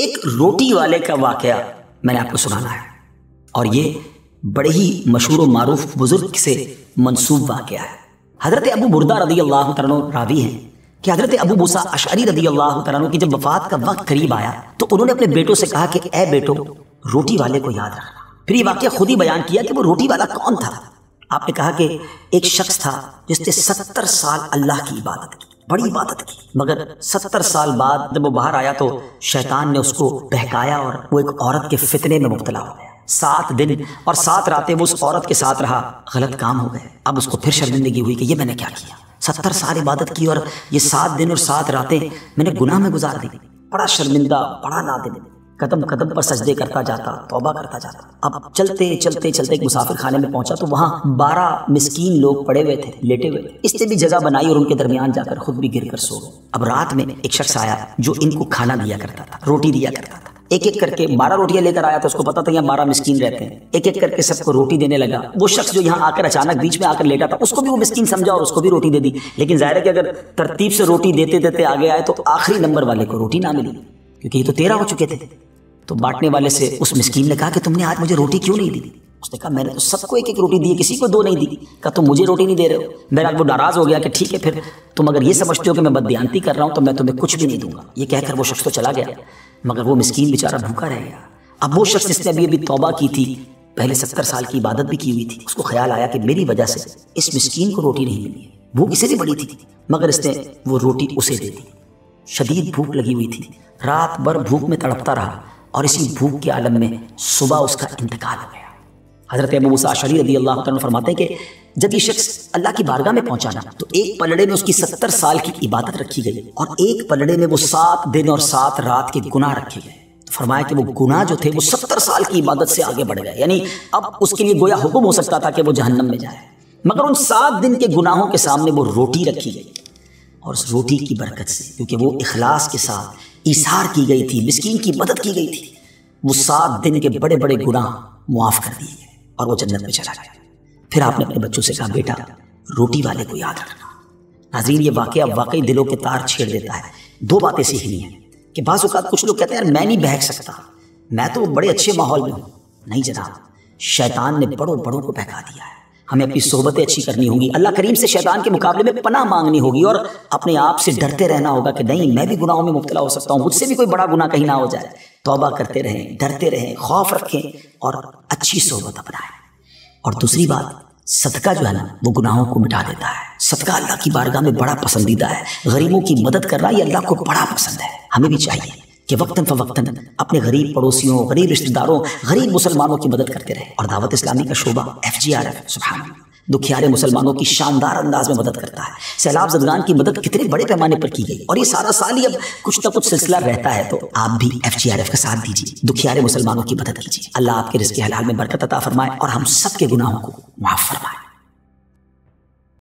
एक रोटी वाले का वाकया मैंने आपको सुनाना है और ये बड़े ही मशहूर व मारूफ बुजुर्ग से मंसूब वाकया है। हज़रत अबू बुर्दा रदी अल्लाह तआला अन्हु रावी हैं कि हज़रत अबू मूसा अशअरी रदी अल्लाह तआला अन्हु की जब वफ़ात का वक्त करीब आया तो उन्होंने अपने बेटों से कहा कि ए बेटो, रोटी वाले को याद रखना। फिर ये वाकया खुद ही बयान किया कि वो रोटी वाला कौन था। आपने कहा कि एक शख्स था जिसने 70 साल अल्लाह की इबादत की, बड़ी इबादत की, मगर 70 साल बाद जब वो बाहर आया तो शैतान ने उसको बहकाया और वो एक औरत के फितने में मुब्तला हो गया। 7 दिन और 7 रातें वो उस औरत के साथ रहा, गलत काम हो गए। अब उसको फिर शर्मिंदगी हुई कि ये मैंने क्या किया, 70 साल इबादत की और ये 7 दिन और 7 रातें मैंने गुनाह में गुजार दी। बड़ा शर्मिंदा, बड़ा नादिम, कदम कदम पर सजदे करता जाता, तौबा करता जाता। अब चलते चलते चलते एक मुसाफिर खाने में पहुंचा तो वहाँ 12 मिस्कीन लोग पड़े हुए थे, लेटे हुए थे। इसने भी जगह बनाई और उनके दरमियान जाकर खुद भी गिर कर सो गए। अब रात में एक शख्स आया जो इनको खाना दिया करता था, रोटी दिया करता था। एक एक करके 12 रोटियां लेकर आया तो उसको पता था यहाँ 12 मिस्कीन रहते हैं। एक एक करके सबको रोटी देने लगा। वो शख्स जो यहाँ आकर अचानक बीच में आकर लेटा था उसको भी वो मिस्कीन समझा और उसको भी रोटी दे दी। लेकिन जाहिर है कि अगर तरतीब से रोटी देते देते आगे आए तो आखिरी नंबर वाले को रोटी ना मिली, क्योंकि ये तो 13 हो चुके थे। तो बांटने वाले से उस मिस्कीन ने कहा कि तुमने आज मुझे रोटी क्यों नहीं दी? उसने कहा मैंने तो सबको एक एक रोटी दी, किसी को 2 नहीं दी। कहा तुम मुझे रोटी नहीं दे रहे हो। मेरा वो नाराज हो गया कि ठीक है, फिर तुम अगर ये समझते हो कि मैं बददियानती कर रहा हूं तो मैं तुम्हें कुछ भी नहीं दूंगा। ये कहकर वो शख्स तो चला गया, मगर वो मिस्कीन बेचारा भूखा रह गया। अब वो शख्स जिसने अभी अभी तौबा की थी, पहले 70 साल की इबादत भी की हुई थी, उसको ख्याल आया कि मेरी वजह से इस मिस्कीन को रोटी नहीं मिली। भूख इसे भी बड़ी थी, मगर इसने वो रोटी उसे दे दी। शदीद भूख लगी हुई थी, रात भर भूख में तड़पता रहा और इसी भूख के आलम में सुबह उसका इंतकाल हो गया। हज़रत अबू मूसा अशअरी रज़ी अल्लाह तआला अन्हु फरमाते हैं कि जब ये शख्स अल्लाह की बारगाह में पहुंचा ना तो एक पलड़े में उसकी 70 साल की इबादत रखी गई और एक पलड़े में वो 7 दिन और 7 रात के गुनाह रखे गए। तो फरमाया कि वो गुनाह जो थे वो 70 साल की इबादत से आगे बढ़ गए, यानी अब उसके लिए गोया हुक्म हो सकता था कि वो जहन्नम में जाए, मगर उन 7 दिन के गुनाहों के सामने वो रोटी रखी गई और उस रोटी की बरकत से, क्योंकि वो इखलास के साथ ईसार की गई थी, मिस्कीन की मदद की गई थी, वो 7 दिन के बड़े बड़े गुनाह मुआफ़ कर दिए गए और वो जन्नत में चला गया। फिर आपने अपने बच्चों से कहा बेटा रोटी वाले को याद रखना। नाज़रीन, ये वाकया वाकई दिलों के तार छेड़ देता है। 2 बातें सीखनी है कि बाज़ औक़ात कुछ लोग कहते हैं यार मैं नहीं बहक सकता, मैं तो बड़े अच्छे माहौल में हूँ। नहीं जनाब, शैतान ने बड़ों बड़ों को बहका दिया है। हमें अपनी सोहबतें अच्छी करनी होगी, अल्लाह करीम से शैतान के मुकाबले में पनाह मांगनी होगी और अपने आप से डरते रहना होगा कि नहीं, मैं भी गुनाहों में मुब्तला हो सकता हूँ, मुझसे भी कोई बड़ा गुनाह कहीं ना हो जाए। तौबा करते रहें, डरते रहें, खौफ रखें और अच्छी सोहबत अपनाएं। और दूसरी बात, सदका जो है ना वो गुनाहों को मिटा देता है। सदका अल्लाह की बारगाह में बड़ा पसंदीदा है। गरीबों की मदद करना ये अल्लाह को बड़ा पसंद है। हमें भी चाहिए कि वक्तन फ़वक्तन अपने गरीब पड़ोसियों, गरीब रिश्तेदारों, गरीब मुसलमानों की मदद करते रहे। और दावत इस्लामी का शोबा FGRF सुभान अल्लाह दुखियारे मुसलमानों की शानदार अंदाज में मदद करता है। सैलाब ज़दगान की मदद कितने बड़े पैमाने पर की गई और ये सारा साल ही अब कुछ ना कुछ सिलसिला रहता है। तो आप भी FGRF का साथ दीजिए, दुखियारे मुसलमानों की मदद कीजिए। अल्लाह आपके रिज़्क़ हलाल में बरकत अता फरमाए और हम सब के गुनाहों को माफ़ फरमाए।